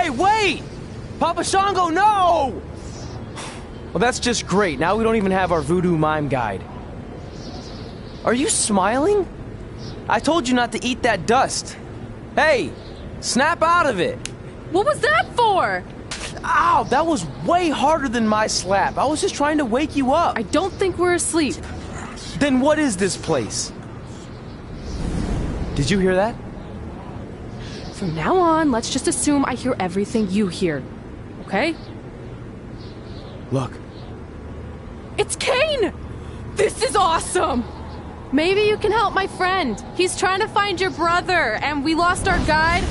Hey, wait! Papa Shango, no! Well, that's just great. Now we don't even have our voodoo mime guide. Are you smiling? I told you not to eat that dust. Hey, snap out of it. What was that for? Ow, that was way harder than my slap. I was just trying to wake you up. I don't think we're asleep. Then what is this place? Did you hear that? From now on, let's just assume I hear everything you hear. Okay? Look. It's Kane! This is awesome! Maybe you can help my friend. He's trying to find your brother, and we lost our guide.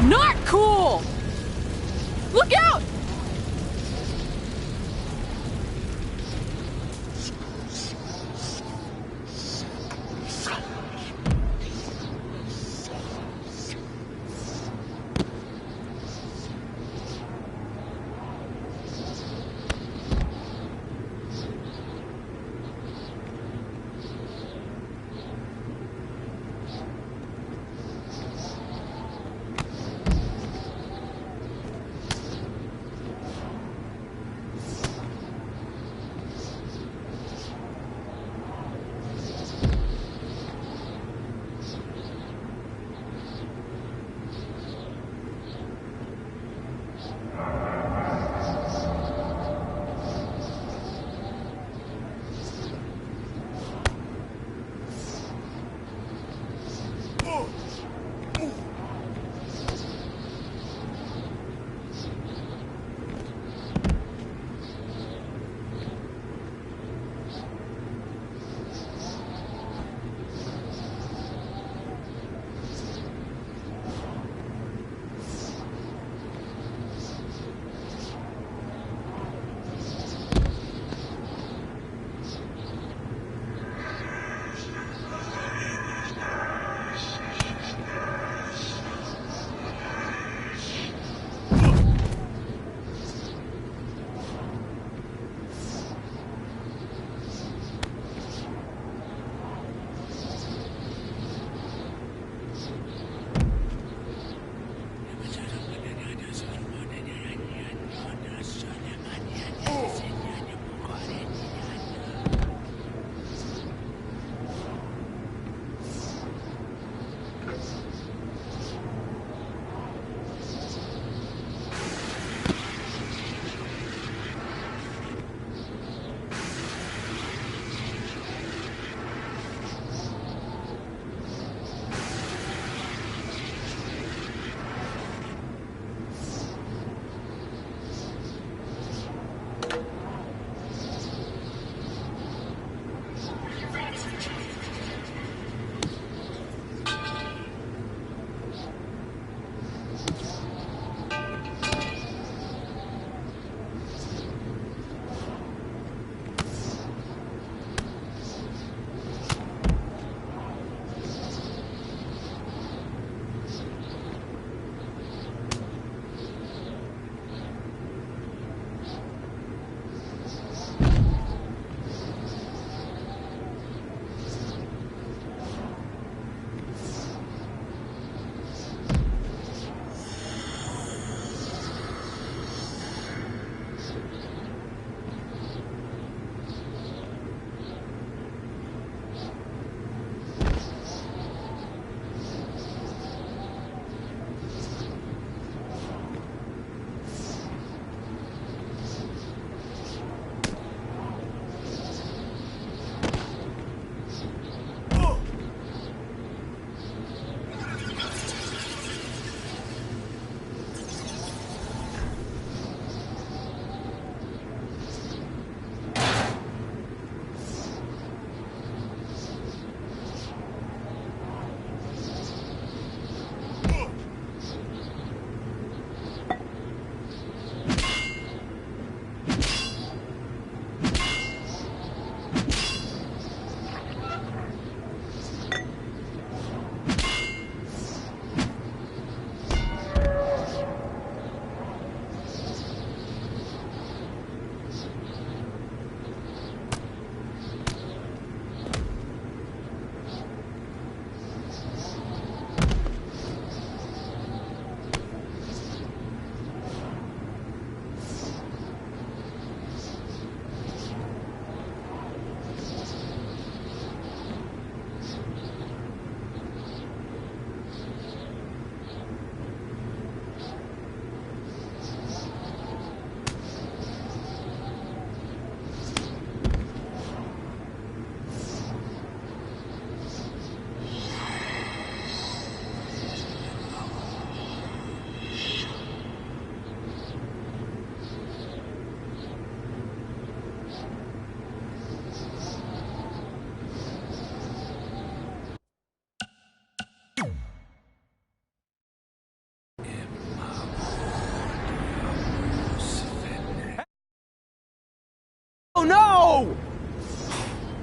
Not cool! Look out!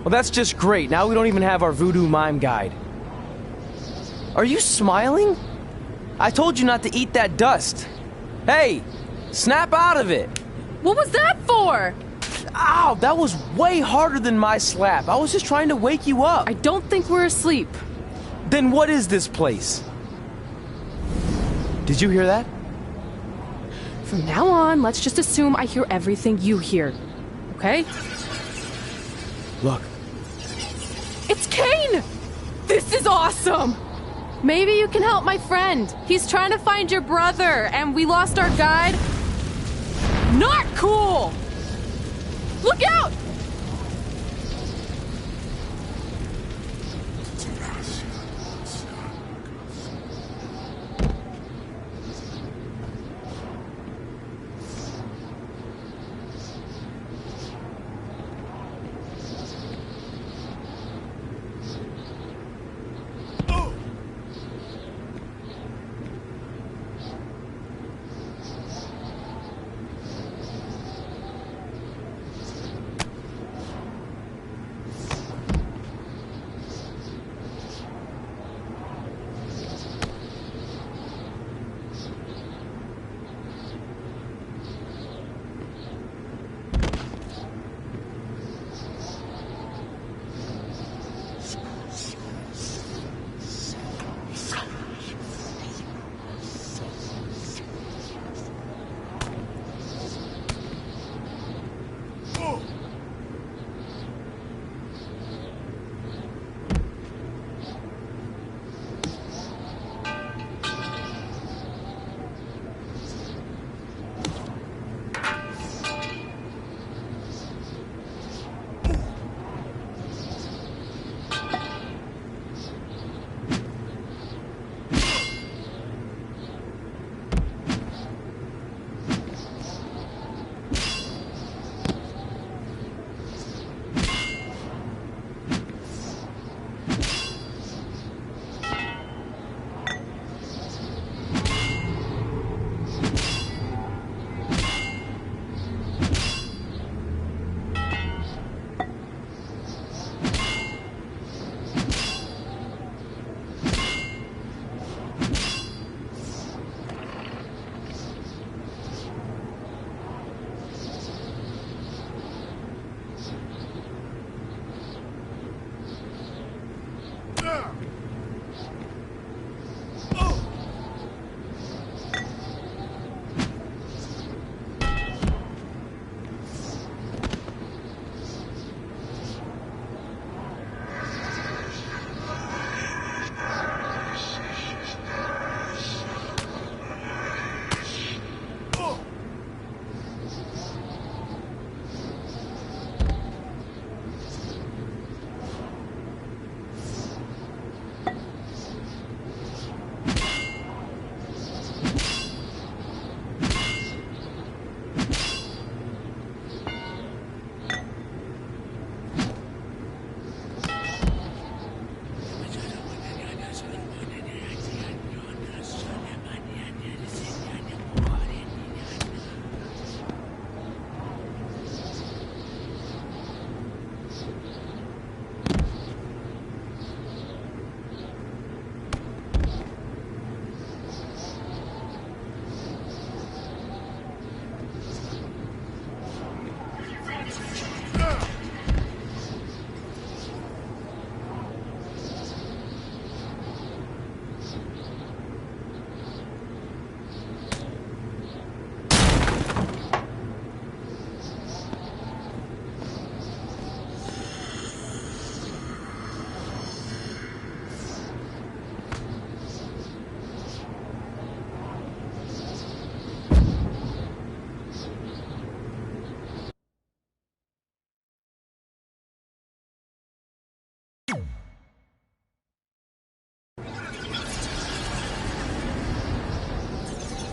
Well, that's just great. Now we don't even have our voodoo mime guide. Are you smiling? I told you not to eat that dust. Hey, snap out of it. What was that for? Ow, that was way harder than my slap. I was just trying to wake you up. I don't think we're asleep. Then what is this place? Did you hear that? From now on, let's just assume I hear everything you hear. Okay? Look. It's Kane! This is awesome! Maybe you can help my friend. He's trying to find your brother, and we lost our guide. Not cool! Look out!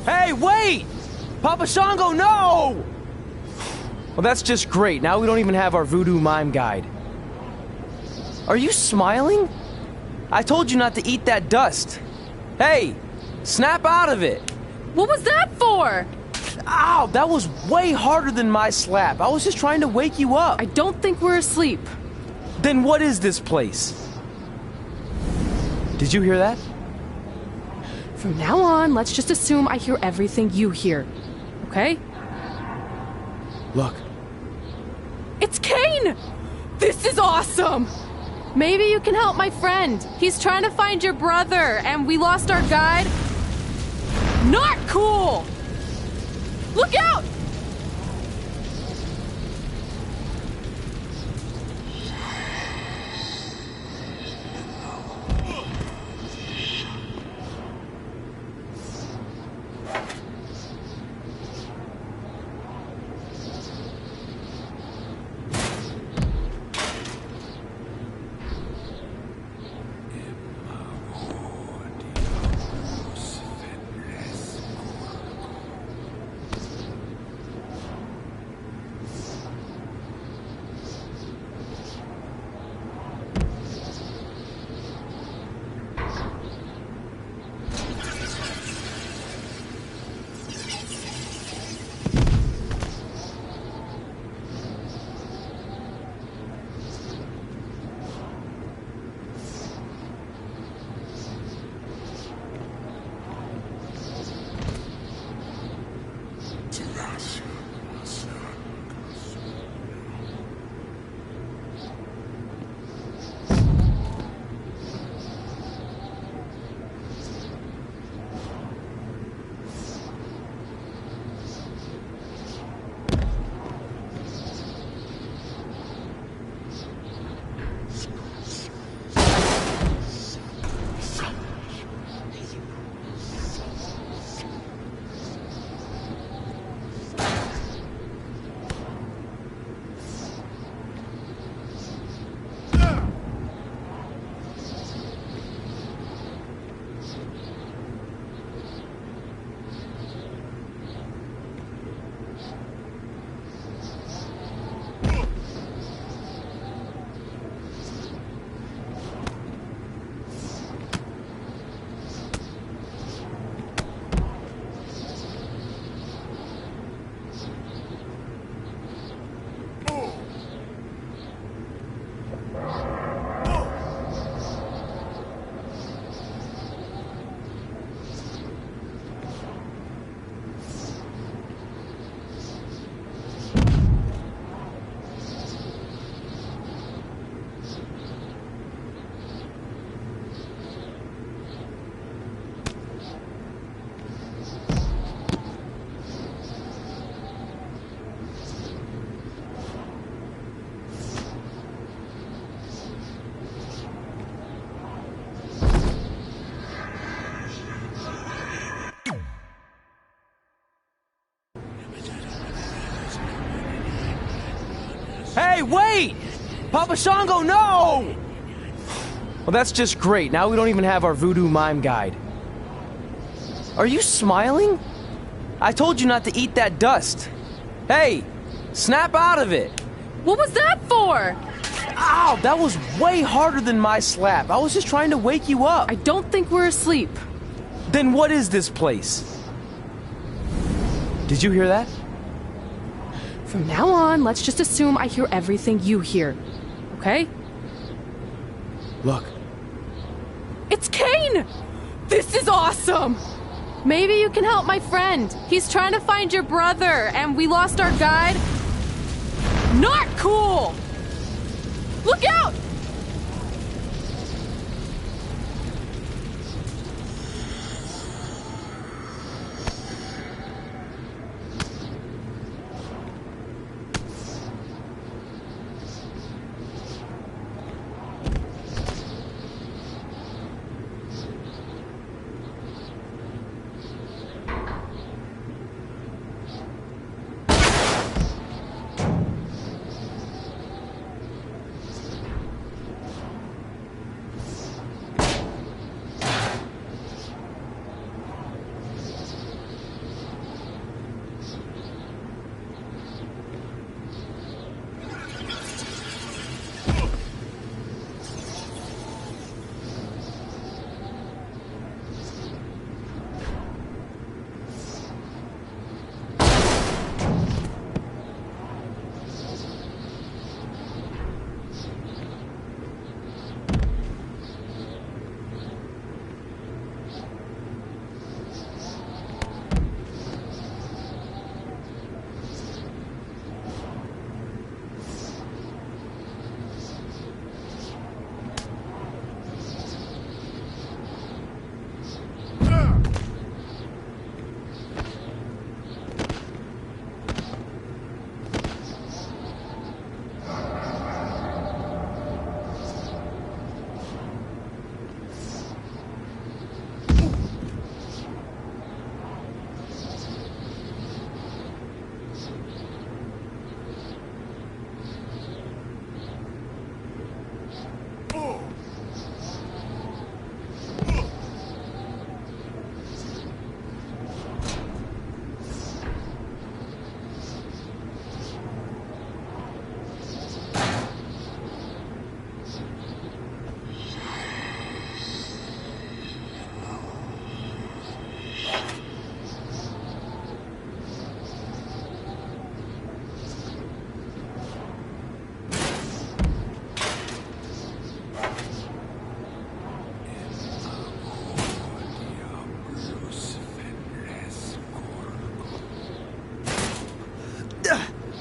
Hey, wait! Papa Shango, no! Well, that's just great. Now we don't even have our voodoo mime guide. Are you smiling? I told you not to eat that dust. Hey, snap out of it. What was that for? Ow, that was way harder than my slap. I was just trying to wake you up. I don't think we're asleep. Then what is this place? Did you hear that? From now on, let's just assume I hear everything you hear. Okay? Look. It's Kane! This is awesome! Maybe you can help my friend. He's trying to find your brother, and we lost our guide. Not cool! Look out! Hey, wait! Papa Shango, no! Well, that's just great. Now we don't even have our voodoo mime guide. Are you smiling? I told you not to eat that dust. Hey, snap out of it. What was that for? Ow, that was way harder than my slap. I was just trying to wake you up. I don't think we're asleep. Then what is this place? Did you hear that? From now on, let's just assume I hear everything you hear. Okay? Look. It's Kane! This is awesome! Maybe you can help my friend. He's trying to find your brother, and we lost our guide. Not cool! Look out!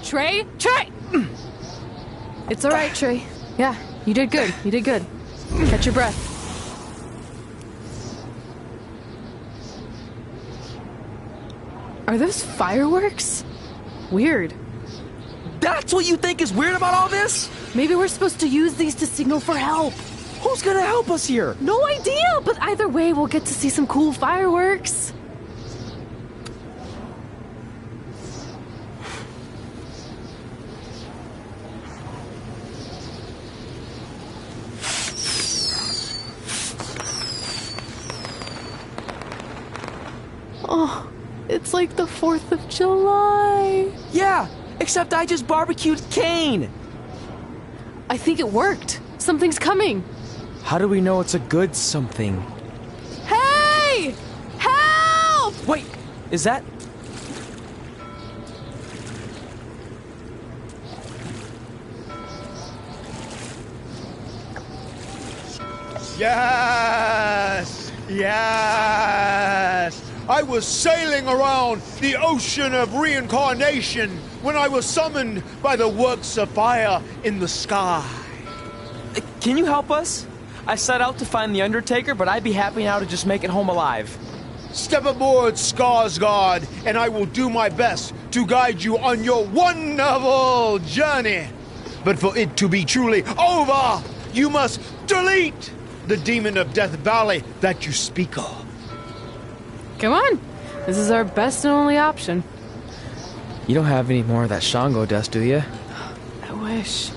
Trey! Trey! It's all right, Trey. Yeah, you did good. You did good. Catch your breath. Are those fireworks? Weird. That's what you think is weird about all this? Maybe we're supposed to use these to signal for help. Who's gonna help us here? No idea, but either way, we'll get to see some cool fireworks. Oh, it's like the 4th of July. Yeah, except I just barbecued Kane. I think it worked. Something's coming. How do we know it's a good something? Hey! Help! Wait, is that... Yes! Yes! I was sailing around the ocean of reincarnation when I was summoned by the works of fire in the sky. Can you help us? I set out to find the Undertaker, but I'd be happy now to just make it home alive. Step aboard, Skarsgård, and I will do my best to guide you on your wonderful journey. But for it to be truly over, you must delete the demon of Death Valley that you speak of. Come on. This is our best and only option. You don't have any more of that Shango dust, do you? I wish.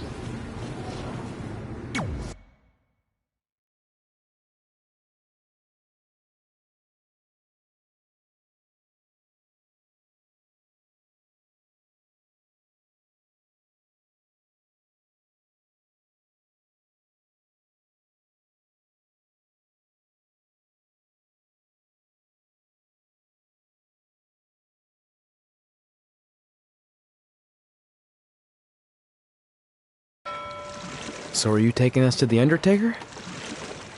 So are you taking us to the Undertaker?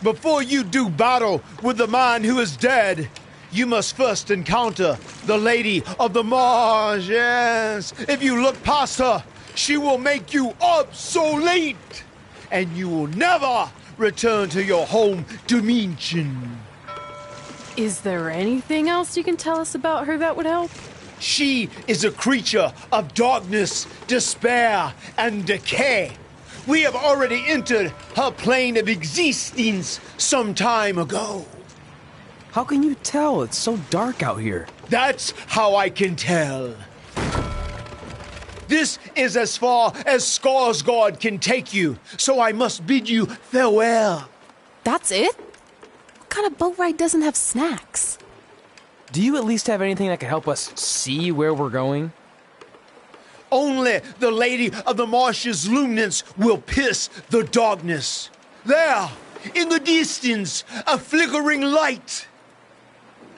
Before you do battle with the man who is dead, you must first encounter the Lady of the Marsh. Yes. If you look past her, she will make you obsolete, and you will never return to your home dimension. Is there anything else you can tell us about her that would help? She is a creature of darkness, despair, and decay. We have already entered her plane of existence some time ago. How can you tell? It's so dark out here. That's how I can tell. This is as far as Skarsgård can take you, so I must bid you farewell. That's it? What kind of boat ride doesn't have snacks? Do you at least have anything that can help us see where we're going? Only the Lady of the Marsh's luminance will pierce the darkness. There, in the distance, a flickering light.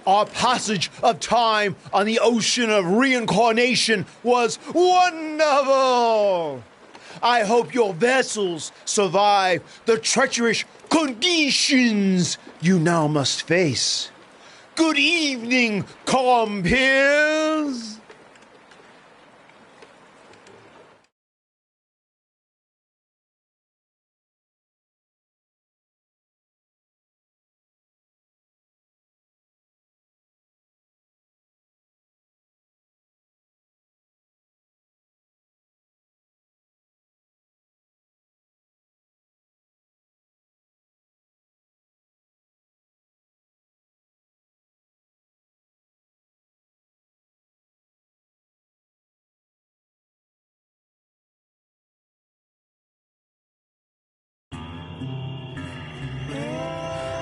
Our passage of time on the ocean of reincarnation was wonderful. I hope your vessels survive the treacherous conditions you now must face. Good evening, compeers.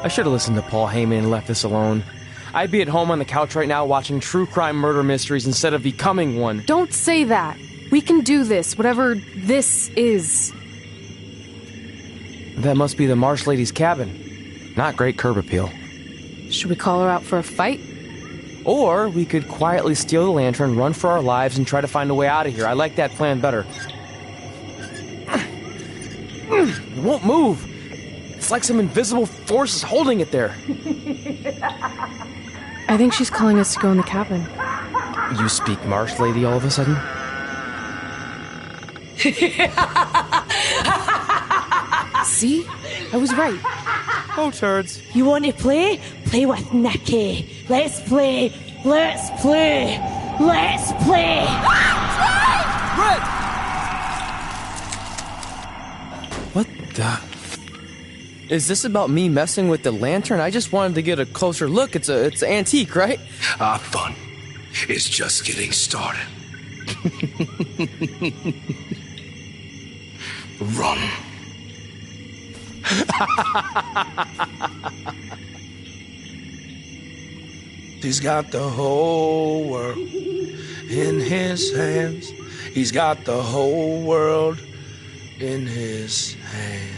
I should have listened to Paul Heyman and left this alone. I'd be at home on the couch right now watching true crime murder mysteries instead of becoming one. Don't say that. We can do this, whatever this is. That must be the Marsh Lady's cabin. Not great curb appeal. Should we call her out for a fight? Or we could quietly steal the lantern, run for our lives, and try to find a way out of here. I like that plan better. It won't move. It's like some invisible force is holding it there. I think she's calling us to go in the cabin. You speak Marsh Lady all of a sudden? See? I was right. Oh, turds. You want to play? Play with Nikki. Let's play. Let's play. Let's play. Red! What the... Is this about me messing with the lantern? I just wanted to get a closer look. It's antique, right? Our fun is just getting started. Run. He's got the whole world in his hands. He's got the whole world in his hands.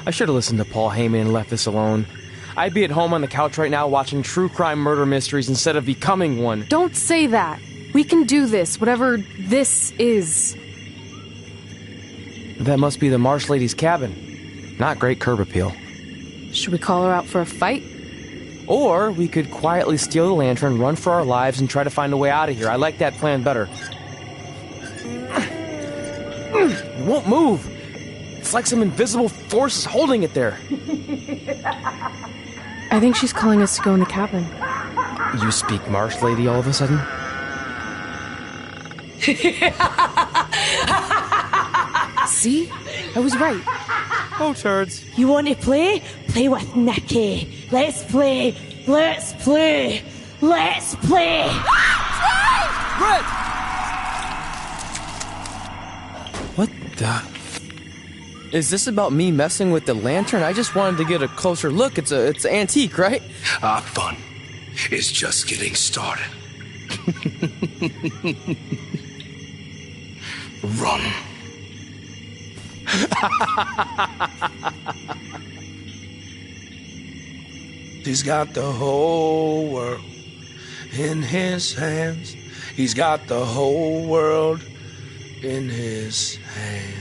I should have listened to Paul Heyman and left this alone. I'd be at home on the couch right now watching true crime murder mysteries instead of becoming one. Don't say that. We can do this, whatever this is. That must be the Marsh Lady's cabin. Not great curb appeal. Should we call her out for a fight? Or we could quietly steal the lantern, run for our lives, and try to find a way out of here. I like that plan better. It won't move. It's like some invisible force is holding it there. I think she's calling us to go in the cabin. You speak Marsh Lady all of a sudden? See? I was right. Oh, turds. You want to play? Play with Nikki. Let's play. Let's play. Let's play. Red! What the... Is this about me messing with the lantern? I just wanted to get a closer look. It's antique, right? Our fun is just getting started. Run. He's got the whole world in his hands. He's got the whole world in his hands.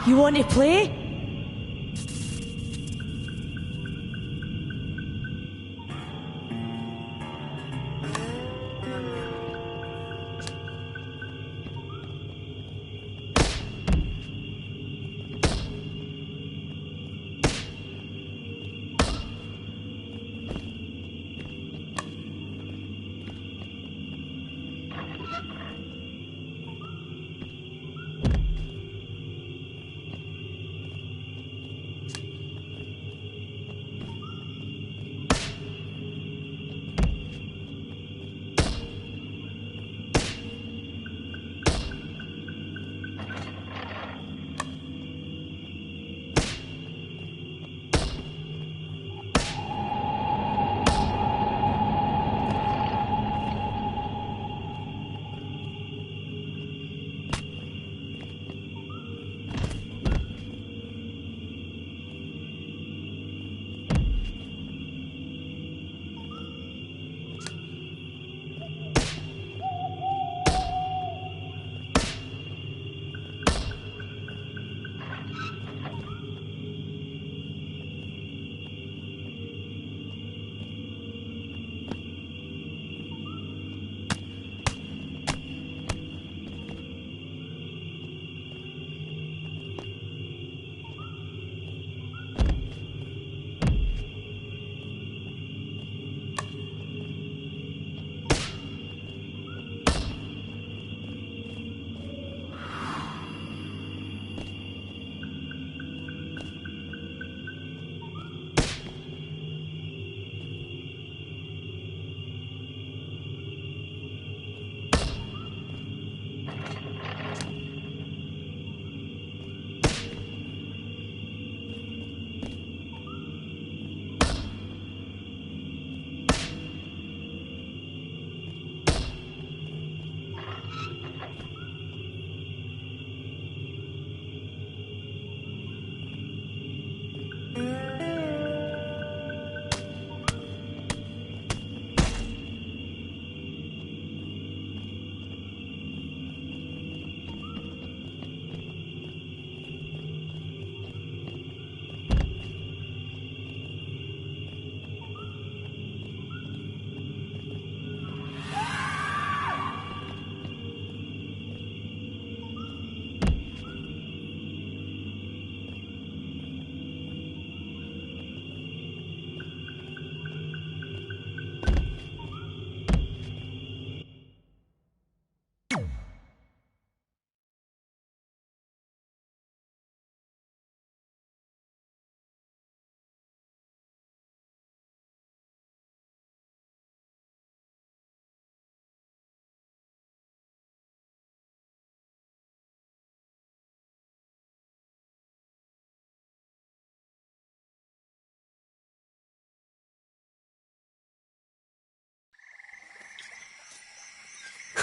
You want to play?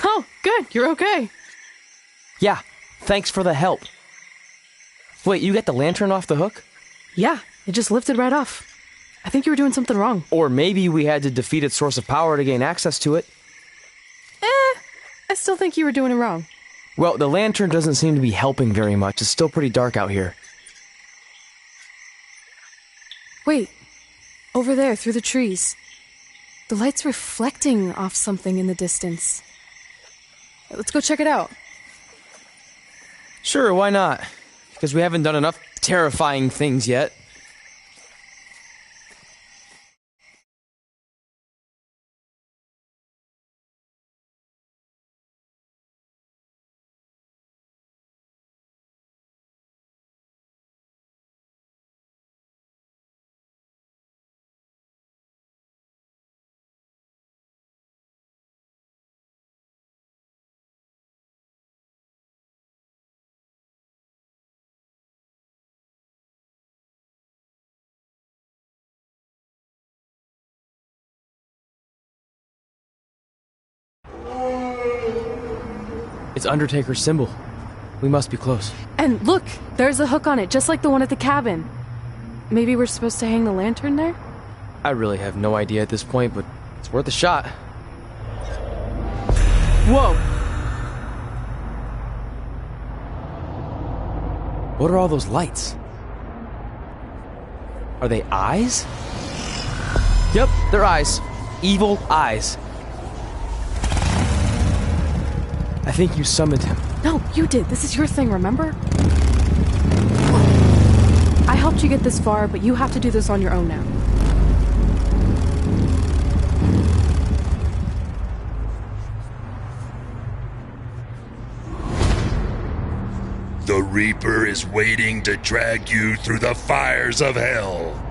Oh, good. You're okay. Yeah, thanks for the help. Wait, you got the lantern off the hook? Yeah, it just lifted right off. I think you were doing something wrong. Or maybe we had to defeat its source of power to gain access to it. I still think you were doing it wrong. Well, the lantern doesn't seem to be helping very much. It's still pretty dark out here. Wait, over there, through the trees. The light's reflecting off something in the distance. Let's go check it out. Sure, why not? Because we haven't done enough terrifying things yet. It's Undertaker's symbol. We must be close. And look, there's a hook on it, just like the one at the cabin. Maybe we're supposed to hang the lantern there? I really have no idea at this point, but it's worth a shot. Whoa! What are all those lights? Are they eyes? Yep, they're eyes. Evil eyes. I think you summoned him. No, you did. This is your thing, remember? I helped you get this far, but you have to do this on your own now. The Reaper is waiting to drag you through the fires of hell.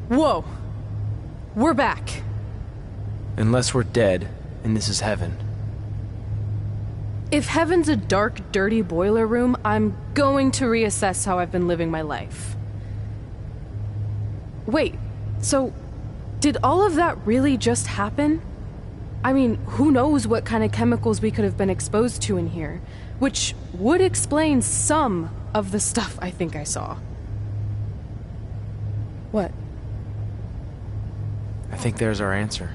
Whoa. We're back. Unless we're dead, and this is heaven. If heaven's a dark, dirty boiler room, I'm going to reassess how I've been living my life. Wait, so did all of that really just happen? I mean, who knows what kind of chemicals we could have been exposed to in here, which would explain some of the stuff I think I saw. What? I think there's our answer.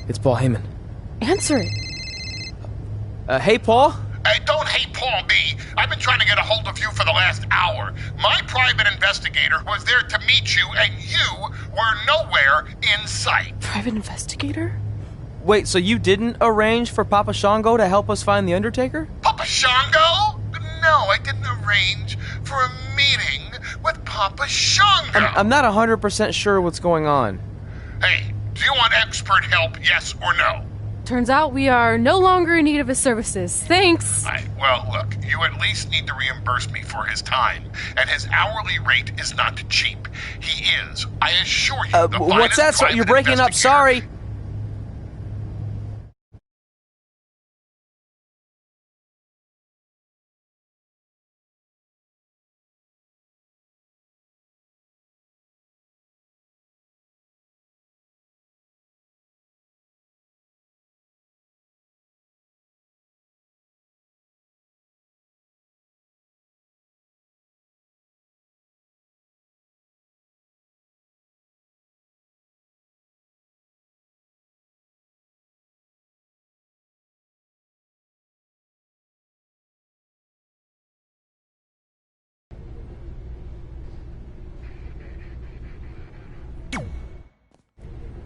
It's Paul Heyman. Answer it. Hey, Paul? Hey, don't hate Paul me. I've been trying to get a hold of you for the last hour. My private investigator was there to meet you, and you were nowhere in sight. Private investigator? Wait, so you didn't arrange for Papa Shango to help us find the Undertaker? Papa Shango? No, I didn't arrange for a meeting with Papa Shango. I'm not 100% sure what's going on. Hey, do you want expert help, yes or no? Turns out we are no longer in need of his services. Thanks. Well, look, you at least need to reimburse me for his time, and his hourly rate is not cheap. He is, I assure you, the what's that? finest You're breaking up, investigator. sorry.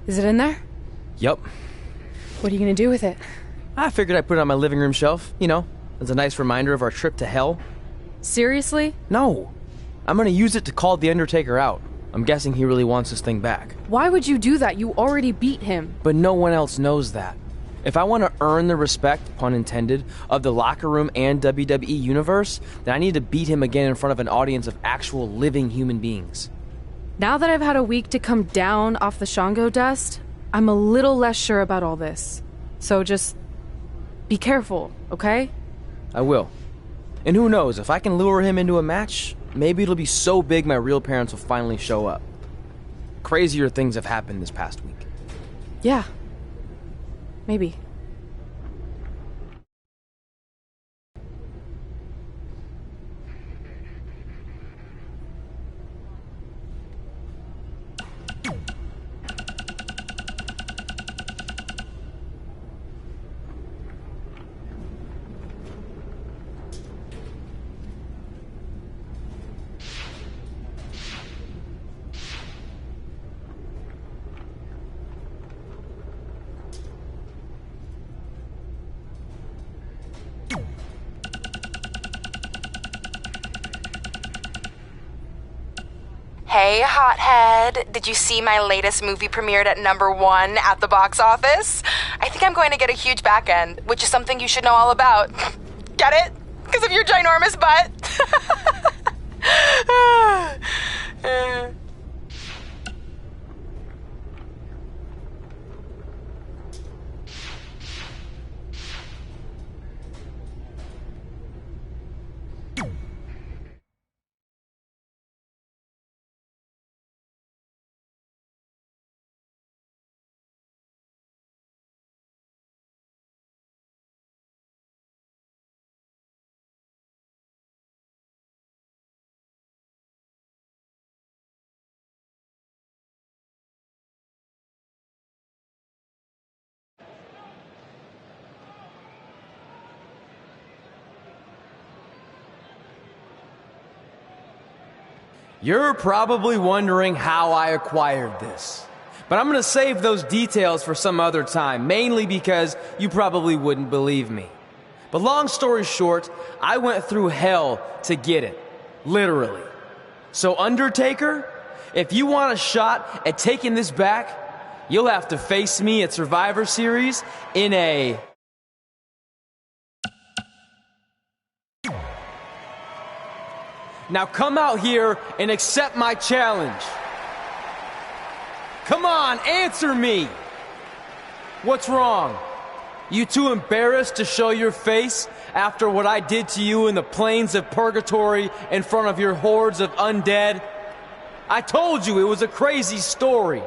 Is it in there? Yup. What are you gonna do with it? I figured I'd put it on my living room shelf, you know, as a nice reminder of our trip to hell. Seriously? No. I'm gonna use it to call the Undertaker out. I'm guessing he really wants this thing back. Why would you do that? You already beat him. But no one else knows that. If I want to earn the respect, pun intended, of the locker room and WWE universe, then I need to beat him again in front of an audience of actual living human beings. Now that I've had a week to come down off the Shango dust, I'm a little less sure about all this. So just be careful, okay? I will. And who knows, if I can lure him into a match, maybe it'll be so big my real parents will finally show up. Crazier things have happened this past week. Yeah. Maybe. Hey, hothead. Did you see my latest movie premiered at #1 at the box office? I think I'm going to get a huge back end, which is something you should know all about. Get it? Because of your ginormous butt? You're probably wondering how I acquired this. But I'm gonna save those details for some other time, mainly because you probably wouldn't believe me. But long story short, I went through hell to get it. Literally. So Undertaker, if you want a shot at taking this back, you'll have to face me at Survivor Series in a... Now come out here and accept my challenge. Come on, answer me! What's wrong? You too embarrassed to show your face after what I did to you in the plains of purgatory in front of your hordes of undead? I told you it was a crazy story.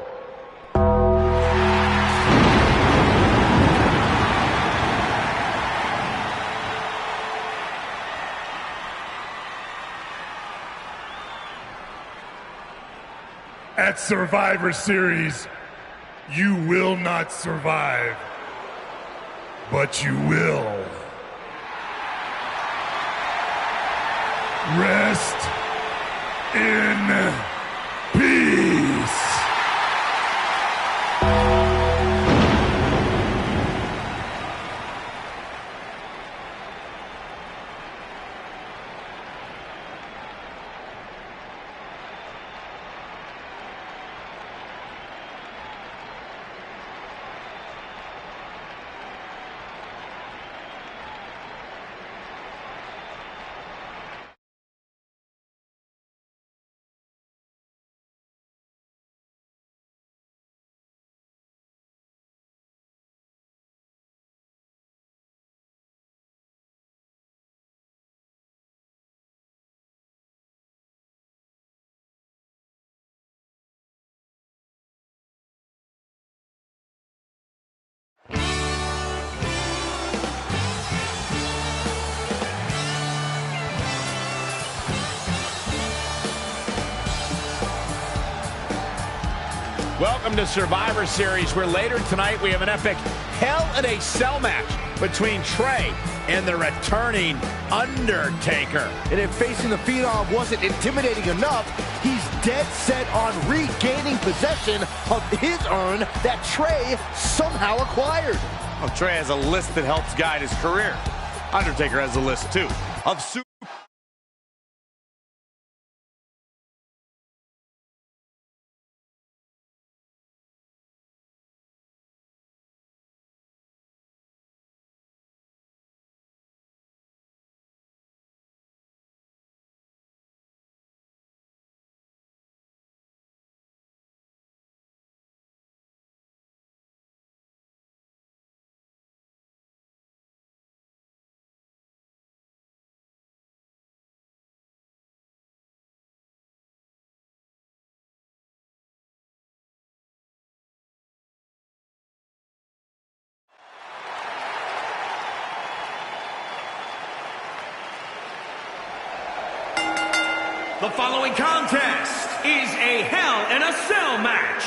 At Survivor Series, you will not survive, but you will rest in peace. Welcome to Survivor Series, where later tonight we have an epic Hell in a Cell match between Trey and the returning Undertaker. And if facing the Phenom wasn't intimidating enough, he's dead set on regaining possession of his urn that Trey somehow acquired. Well, Trey has a list that helps guide his career. Undertaker has a list, too, of super... The following contest is a Hell in a Cell match.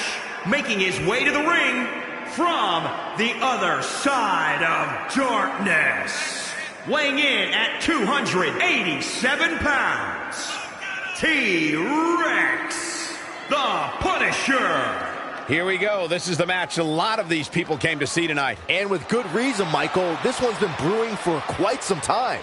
Making his way to the ring from the other side of darkness. Weighing in at 287 pounds, T-Rex, the Punisher. Here we go. This is the match a lot of these people came to see tonight. And with good reason, Michael. This one's been brewing for quite some time.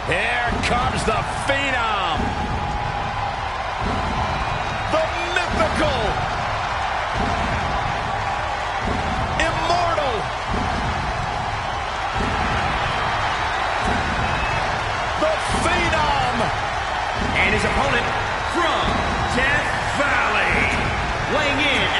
Here comes the Phenom. The mythical, immortal, the Phenom. And his opponent from Death Valley. Weighing in.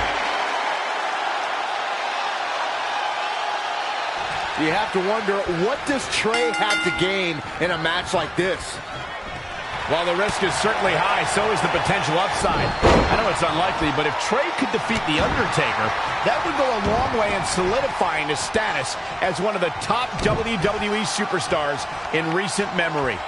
You have to wonder, what does Trey have to gain in a match like this? While the risk is certainly high, so is the potential upside. I know it's unlikely, but if Trey could defeat The Undertaker, that would go a long way in solidifying his status as one of the top WWE superstars in recent memory.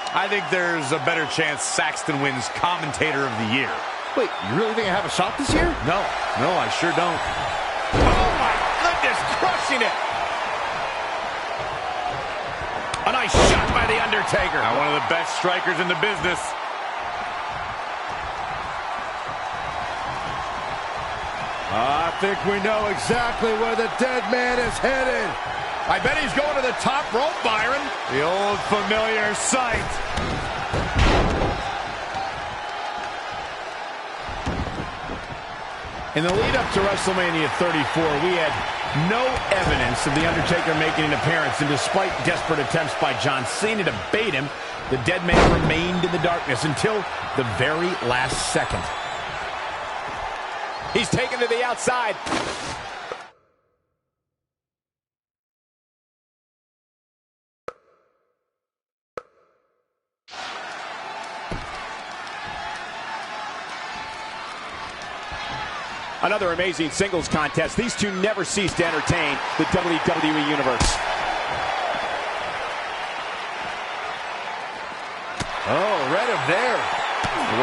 I think there's a better chance Saxton wins Commentator of the Year. Wait, you really think I have a shot this year? No, I sure don't. Oh my goodness, crushing it! A nice shot by The Undertaker. Now, one of the best strikers in the business. I think we know exactly where the dead man is headed. I bet he's going to the top rope, Byron. The old familiar sight. In the lead up to WrestleMania 34, we had no evidence of The Undertaker making an appearance, and despite desperate attempts by John Cena to bait him, the dead man remained in the darkness until the very last second. He's taken to the outside. Another amazing singles contest. These two never cease to entertain the WWE Universe. Oh, read him there.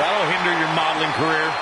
That'll hinder your modeling career.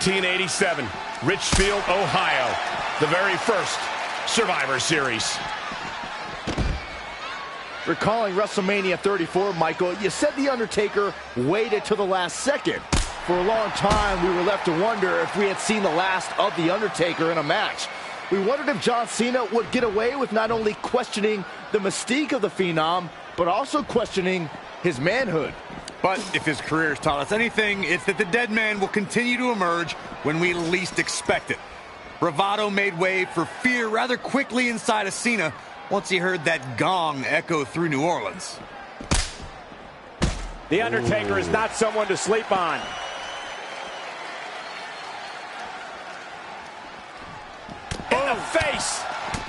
'87, Richfield, Ohio, the very first Survivor Series. Recalling WrestleMania 34, Michael, you said The Undertaker waited till the last second. For a long time, we were left to wonder if we had seen the last of The Undertaker in a match. We wondered if John Cena would get away with not only questioning the mystique of the Phenom, but also questioning his manhood. But if his career has taught us anything, it's that the dead man will continue to emerge when we least expect it. Bravado made way for fear rather quickly inside of Cena once he heard that gong echo through New Orleans. The Undertaker is not someone to sleep on. In the face!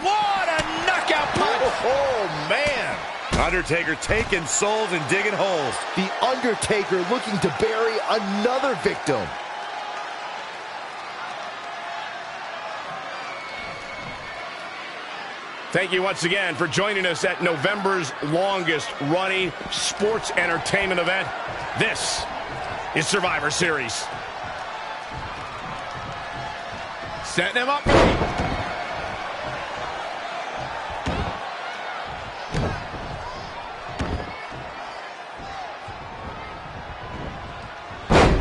What a knockout punch! Oh, man! Undertaker taking souls and digging holes. The Undertaker looking to bury another victim. Thank you once again for joining us at November's longest running sports entertainment event. This is Survivor Series. Setting him up.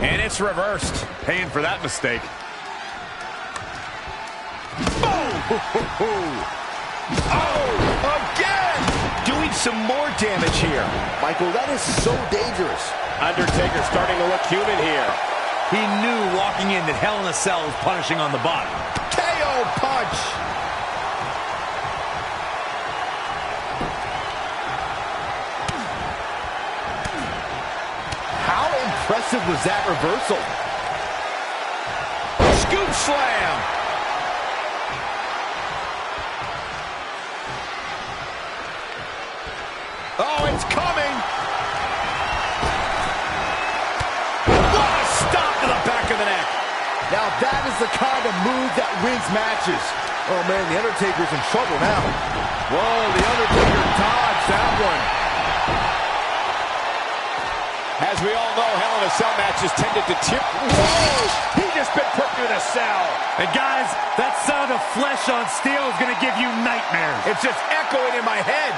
And it's reversed. Paying for that mistake. Oh, again! Doing some more damage here. Michael, that is so dangerous. Undertaker starting to look human here. He knew walking in that Hell in a Cell was punishing on the body. KO punch! How impressive was that reversal? Scoop slam! Oh, it's coming! What a stop to the back of the neck! Now that is the kind of move that wins matches. Oh man, The Undertaker's in trouble now. Whoa, The Undertaker dodged that one. As we all know, Hell in a Cell matches tended to tip. Whoa! He just been put through the cell. And guys, that sound of flesh on steel is going to give you nightmares. It's just echoing in my head.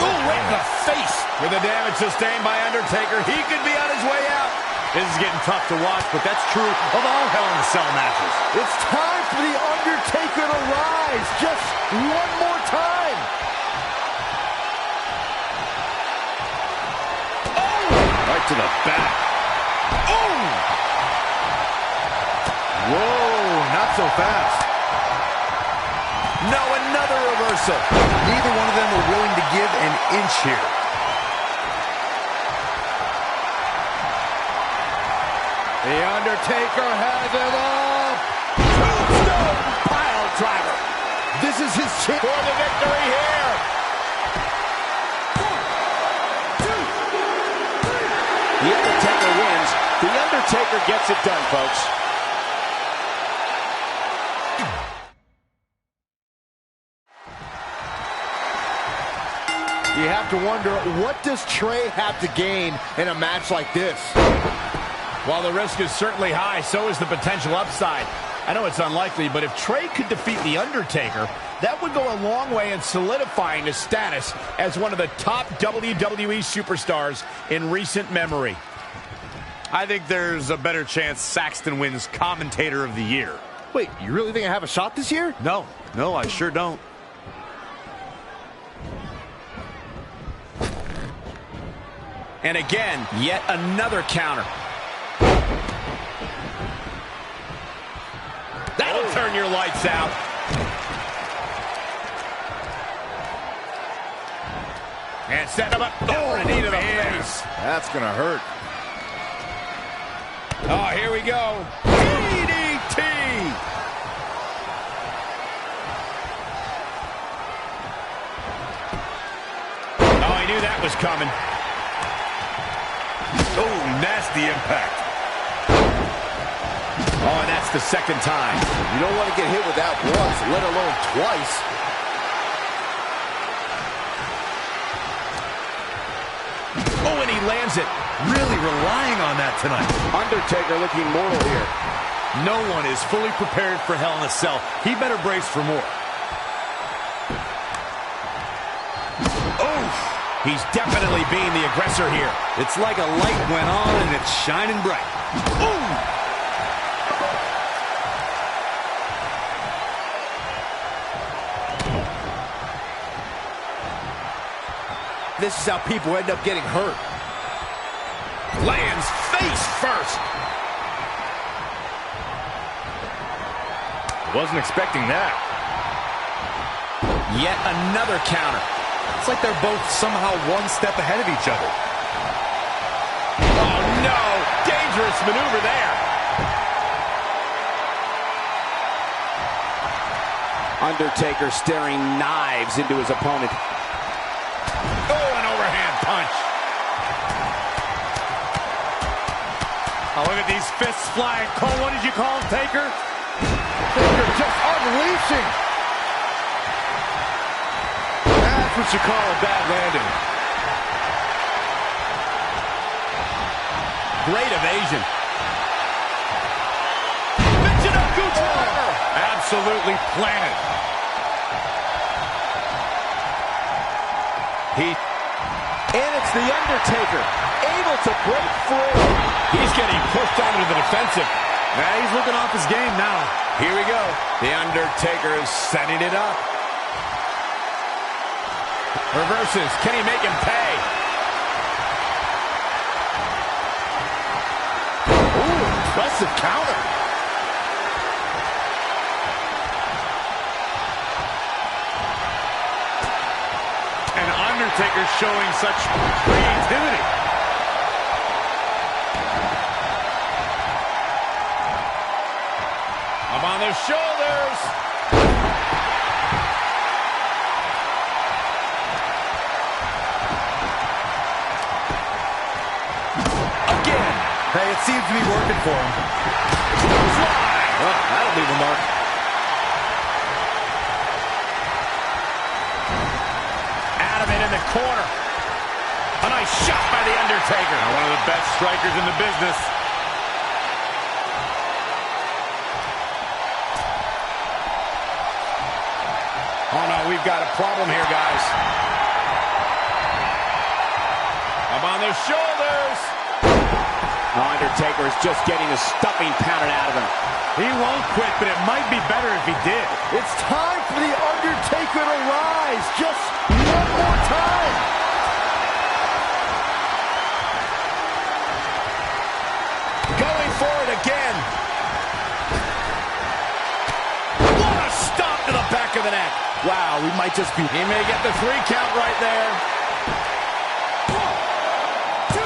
Ooh, right in the face. With the damage sustained by Undertaker, he could be on his way out. This is getting tough to watch, but that's true of all Hell in a Cell matches. It's time for The Undertaker to rise just one more time. Oh! Right to the back. Oh! Whoa, not so fast. No, another reversal. Neither one of them were willing to give an inch here. The Undertaker has it up. Tombstone pile driver. This is his chance For the victory here. 1, 2, 3. The Undertaker wins. The Undertaker gets it done, folks. You have to wonder, what does Trey have to gain in a match like this? While the risk is certainly high, so is the potential upside. I know it's unlikely, but if Trey could defeat The Undertaker, that would go a long way in solidifying his status as one of the top WWE superstars in recent memory. I think there's a better chance Saxton wins Commentator of the Year. Wait, you really think I have a shot this year? No, I sure don't. And again, yet another counter. That'll turn your lights out. And set him up. Oh, a knee to the face. That's gonna hurt. Oh, here we go. DDT. Oh, I knew that was coming. Oh, nasty impact. Oh, and that's the second time. You don't want to get hit with that once, let alone twice. Oh, and he lands it. Really relying on that tonight. Undertaker looking mortal here. No one is fully prepared for Hell in a Cell. He better brace for more. Oh, he's definitely being the aggressor here. It's like a light went on and it's shining bright. Ooh. This is how people end up getting hurt. Lands face first. Wasn't expecting that. Yet another counter. It's like they're both somehow one step ahead of each other. Oh, no. Dangerous maneuver there. Undertaker staring knives into his opponent. Oh, an overhand punch. Oh, look at these fists flying. Cole, what did you call him, Taker? Taker just unleashing. That's what you call a bad landing. Great evasion. Absolutely planted. And it's The Undertaker, able to break free. He's getting pushed onto the defensive. Yeah, he's looking off his game now. Here we go. The Undertaker is setting it up. Reverses. Can he make him pay? Ooh, impressive counter. Undertaker showing such creativity. Up on their shoulders. Again. Hey, it seems to be working for him. Well, that'll leave a mark. In the corner. A nice shot by The Undertaker. One of the best strikers in the business. Oh, no, we've got a problem here, guys. Up on their shoulders. Undertaker is just getting the stuffing pounded out of him. He won't quit, but it might be better if he did. It's time for The Undertaker to rise just one more time. Going for it again. What a stomp to the back of the neck. Wow, we might just be... He may get the 3 count right there. 1, 2,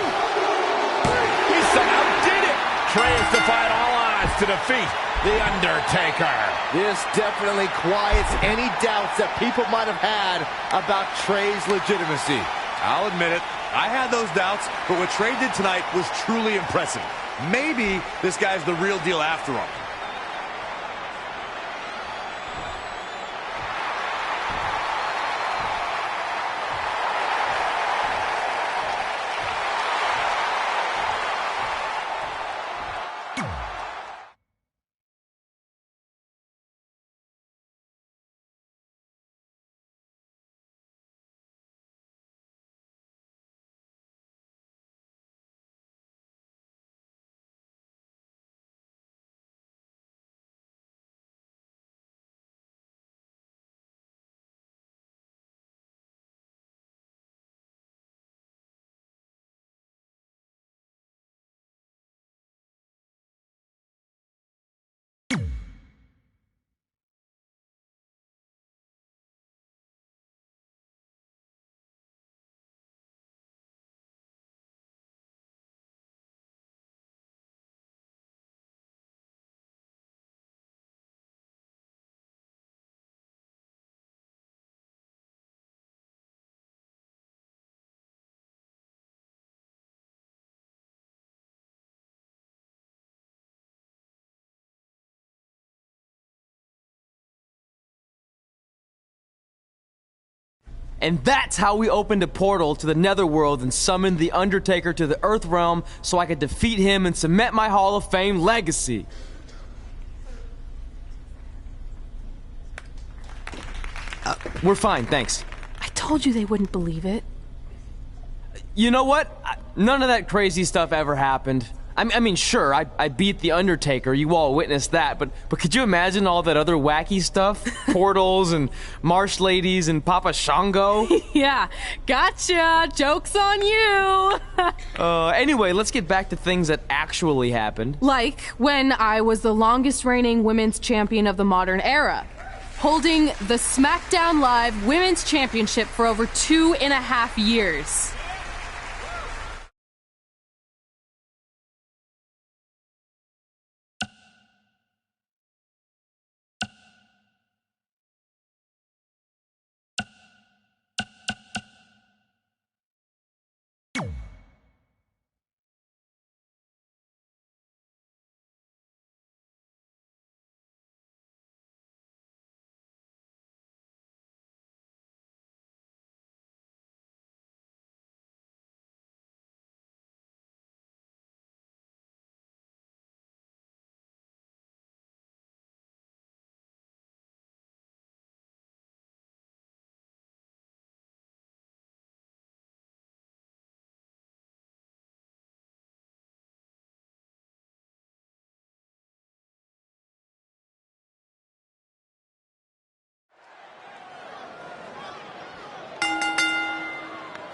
3. He somehow did it. Trey has defied all odds to defeat The Undertaker. This definitely quiets any doubts that people might have had about Trey's legitimacy. I'll admit it. I had those doubts, but what Trey did tonight was truly impressive. Maybe this guy's the real deal after all. And that's how we opened a portal to the Netherworld and summoned The Undertaker to the Earth Realm so I could defeat him and cement my Hall of Fame legacy. We're fine, thanks. I told you they wouldn't believe it. You know what? None of that crazy stuff ever happened. I mean, sure, I beat The Undertaker, you all witnessed that, but could you imagine all that other wacky stuff? Portals and marsh ladies and Papa Shango? Yeah, gotcha! Joke's on you! Anyway, let's get back to things that actually happened. Like when I was the longest reigning women's champion of the modern era, holding the SmackDown Live Women's Championship for over 2.5 years.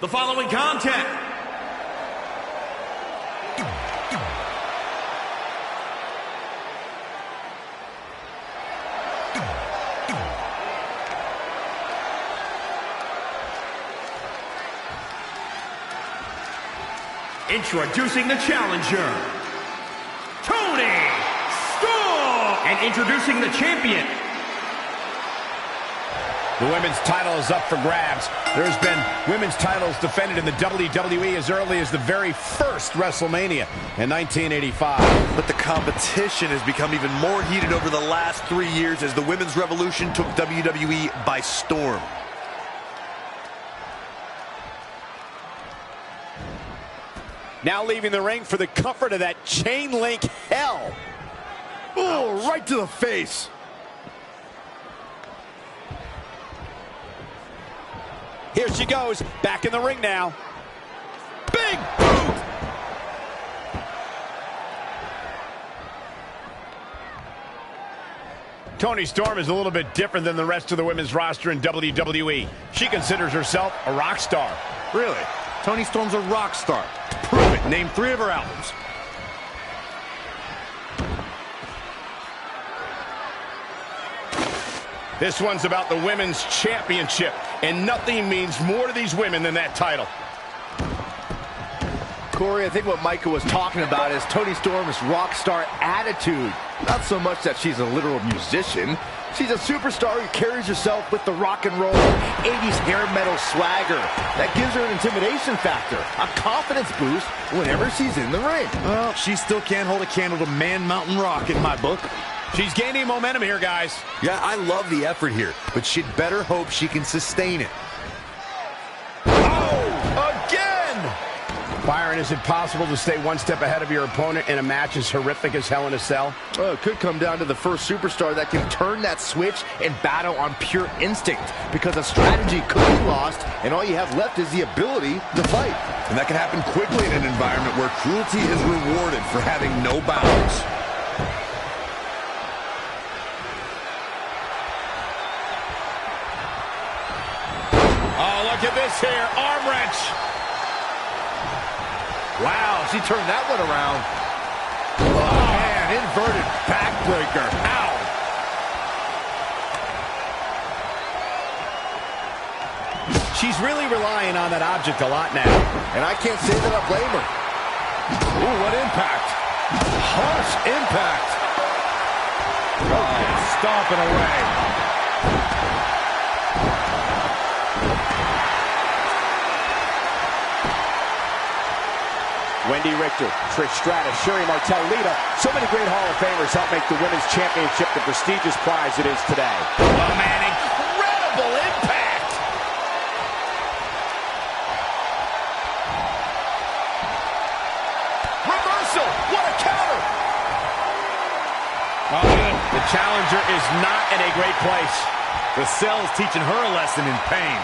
The following content introducing the challenger, Tony Storm, and introducing the champion. The women's title is up for grabs. There's been women's titles defended in the WWE as early as the very first WrestleMania in 1985. But the competition has become even more heated over the last 3 years as the women's revolution took WWE by storm. Now leaving the ring for the comfort of that chain link hell. Oh, right to the face. Here she goes, back in the ring now. Big boot! Toni Storm is a little bit different than the rest of the women's roster in WWE. She considers herself a rock star. Really? Toni Storm's a rock star. Prove it. Name 3 of her albums. This one's about the Women's Championship, and nothing means more to these women than that title. Corey, I think what Michael was talking about is Toni Storm's rock star attitude. Not so much that she's a literal musician. She's a superstar who carries herself with the rock and roll 80s hair metal swagger. That gives her an intimidation factor, a confidence boost whenever she's in the ring. Well, she still can't hold a candle to Man Mountain Rock in my book. She's gaining momentum here, guys. Yeah, I love the effort here, but she'd better hope she can sustain it. Byron, is it possible to stay one step ahead of your opponent in a match as horrific as Hell in a Cell? Well, it could come down to the first superstar that can turn that switch and battle on pure instinct, because a strategy could be lost, and all you have left is the ability to fight. And that can happen quickly in an environment where cruelty is rewarded for having no bounds. Oh, look at this here. Arm wrench. Wow, she turned that one around. Oh, man, inverted backbreaker. Ow. She's really relying on that object a lot now. And I can't say that I blame her. Ooh, what impact. Harsh impact. Oh, stomping away. Wendy Richter, Trish Stratus, Sherry Martel, Lita. So many great Hall of Famers help make the Women's Championship the prestigious prize it is today. Oh, man, incredible impact! Reversal! What a counter! Oh, the challenger is not in a great place. The cell is teaching her a lesson in pain.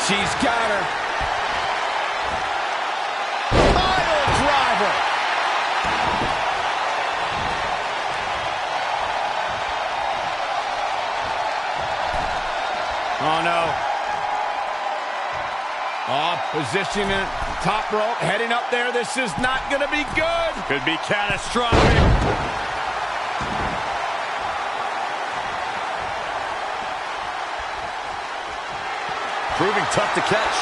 She's got her. Pile driver. Oh, no. Oh, positioning it, top rope, heading up there. This is not going to be good. Could be catastrophic. Proving tough to catch.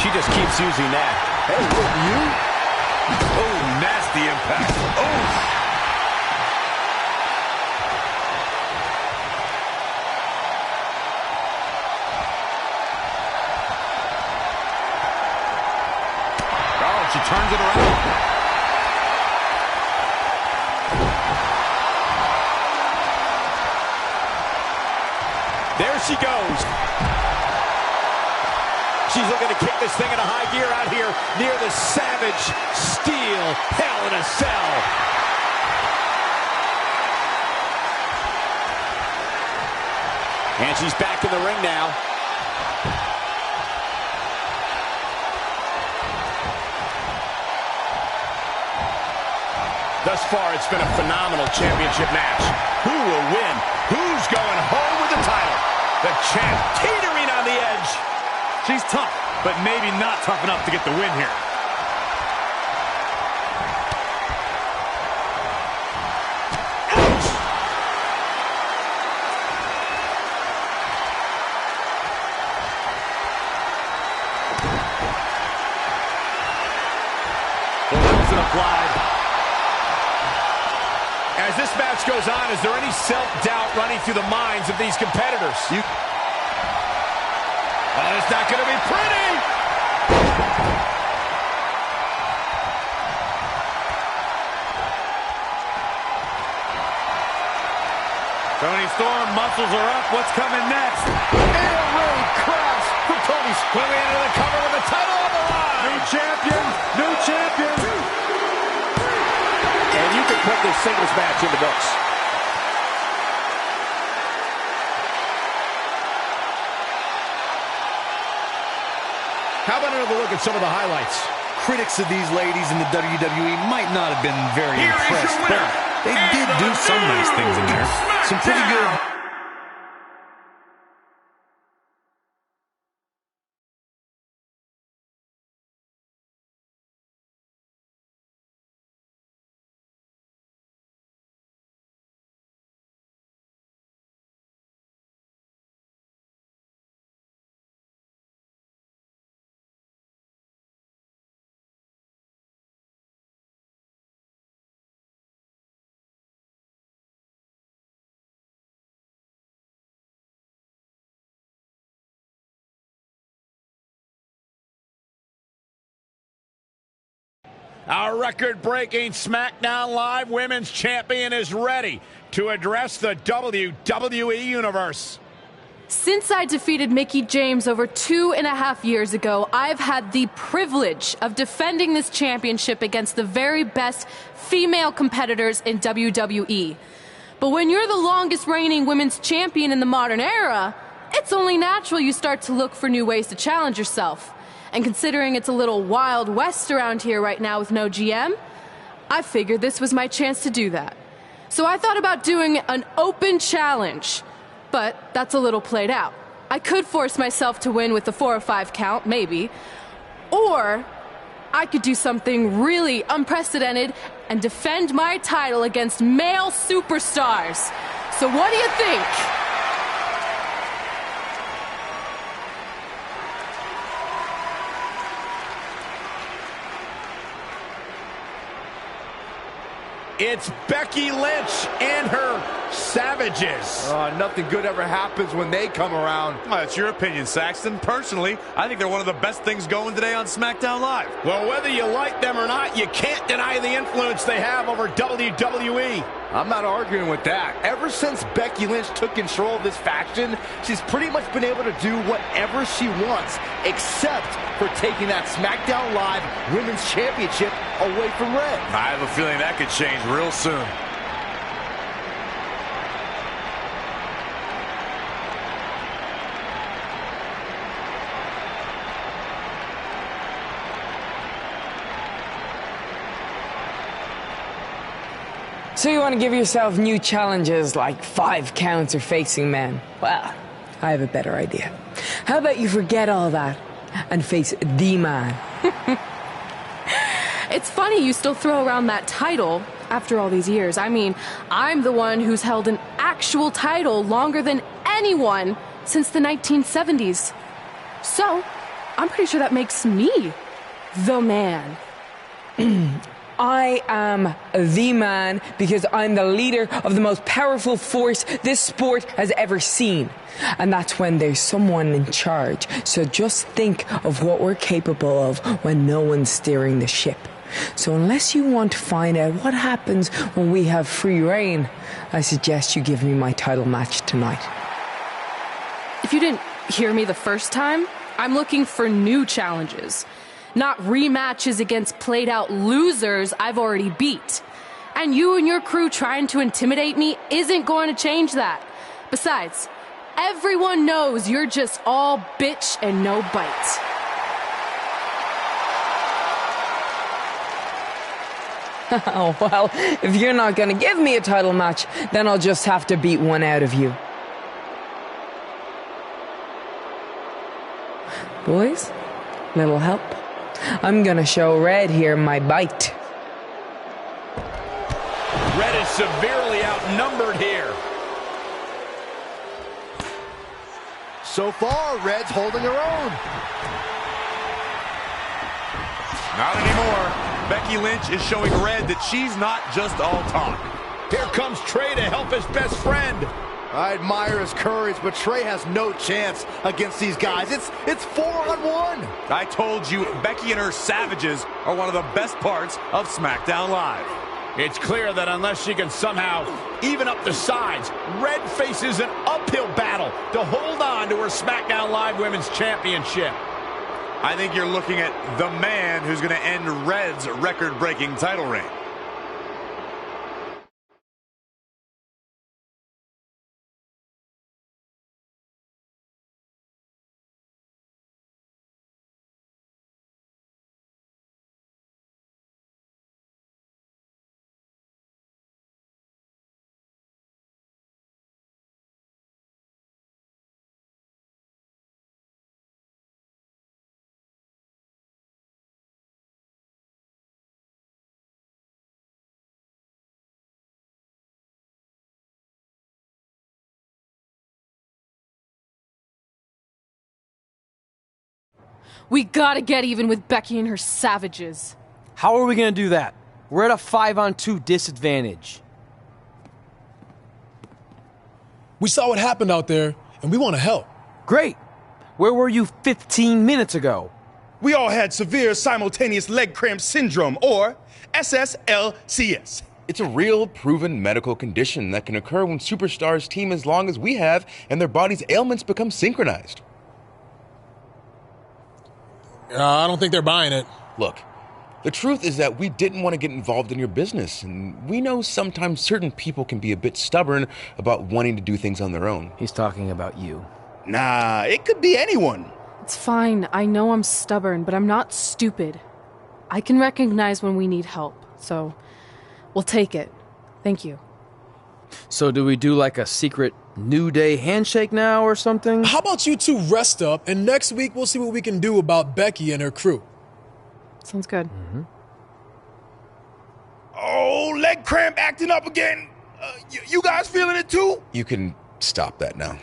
She just keeps using that. Hey, look, you. Oh, nasty impact. Oh. Oh, she turns it around. There she goes. She's looking to kick this thing into high gear out here near the Savage Steel Hell in a Cell. And she's back in the ring now. Thus far, it's been a phenomenal championship match. Who will win? Who's going home with the title? The champ teetering on the edge. She's tough, but maybe not tough enough to get the win here. Ouch! The Wilson applied. As this match goes on, is there any self-doubt running through the minds of these competitors? Oh, it's not going to be pretty! Toni Storm muscles are up. What's coming next? Air raid crash for Toni Storm. Moving into the cover with the title on the line! New champion! New champion! put this singles match in the books. How about another look at some of the highlights? Critics of these ladies in the WWE might not have been very impressed, but they did do some nice things in there. Some pretty good... Our record-breaking SmackDown Live Women's Champion is ready to address the WWE Universe. Since I defeated Mickie James over 2.5 years ago, I've had the privilege of defending this championship against the very best female competitors in WWE. But when you're the longest reigning women's champion in the modern era, it's only natural you start to look for new ways to challenge yourself. And considering it's a little Wild West around here right now with no GM, I figured this was my chance to do that. So I thought about doing an open challenge, but that's a little played out. I could force myself to win with a 4 or 5 count, maybe, or I could do something really unprecedented and defend my title against male superstars. So what do you think? It's Becky Lynch and her Savages. Nothing good ever happens when they come around. Well, that's your opinion, Saxton. Personally, I think they're one of the best things going today on SmackDown Live. Well, whether you like them or not, you can't deny the influence they have over WWE. I'm not arguing with that. Ever since Becky Lynch took control of this faction, she's pretty much been able to do whatever she wants, except for taking that SmackDown Live Women's Championship away from Red. I have a feeling that could change real soon. So you want to give yourself new challenges like 5 counts or facing men? Well, I have a better idea. How about you forget all that and face the man? It's funny you still throw around that title after all these years. I mean, I'm the one who's held an actual title longer than anyone since the 1970s. So, I'm pretty sure that makes me the man. I am the man because I'm the leader of the most powerful force this sport has ever seen. And that's when there's someone in charge. So just think of what we're capable of when no one's steering the ship. So unless you want to find out what happens when we have free reign, I suggest you give me my title match tonight. If you didn't hear me the first time, I'm looking for new challenges. Not rematches against played-out losers I've already beat. And you and your crew trying to intimidate me isn't going to change that. Besides, everyone knows you're just all bitch and no bite. Oh, well, if you're not going to give me a title match, then I'll just have to beat one out of you. Boys, little help? I'm gonna show Red here my bite. Red is severely outnumbered here. So far, Red's holding her own. Not anymore. Becky Lynch is showing Red that she's not just all talk. Here comes Trey to help his best friend. I admire his courage, but Trey has no chance against these guys. It's 4-on-1. I told you, Becky and her Savages are one of the best parts of SmackDown Live. It's clear that unless she can somehow even up the sides, Red faces an uphill battle to hold on to her SmackDown Live Women's Championship. I think you're looking at the man who's going to end Red's record-breaking title reign. We gotta get even with Becky and her savages. How are we gonna do that? We're at a 5-on-2 disadvantage. We saw what happened out there, and we want to help. Great. Where were you 15 minutes ago? We all had severe simultaneous leg cramp syndrome, or SSLCS. It's a real, proven medical condition that can occur when superstars team as long as we have and their body's ailments become synchronized. I don't think they're buying it. Look, the truth is that we didn't want to get involved in your business, and we know sometimes certain people can be a bit stubborn about wanting to do things on their own. He's talking about you. Nah, it could be anyone. It's fine. I know I'm stubborn, but I'm not stupid. I can recognize when we need help, so we'll take it. Thank you. So do we do like a secret New Day handshake now or something? How about you two rest up, and next week we'll see what we can do about Becky and her crew. Sounds good. Mm-hmm. Oh, leg cramp acting up again. You guys feeling it too? You can stop that now.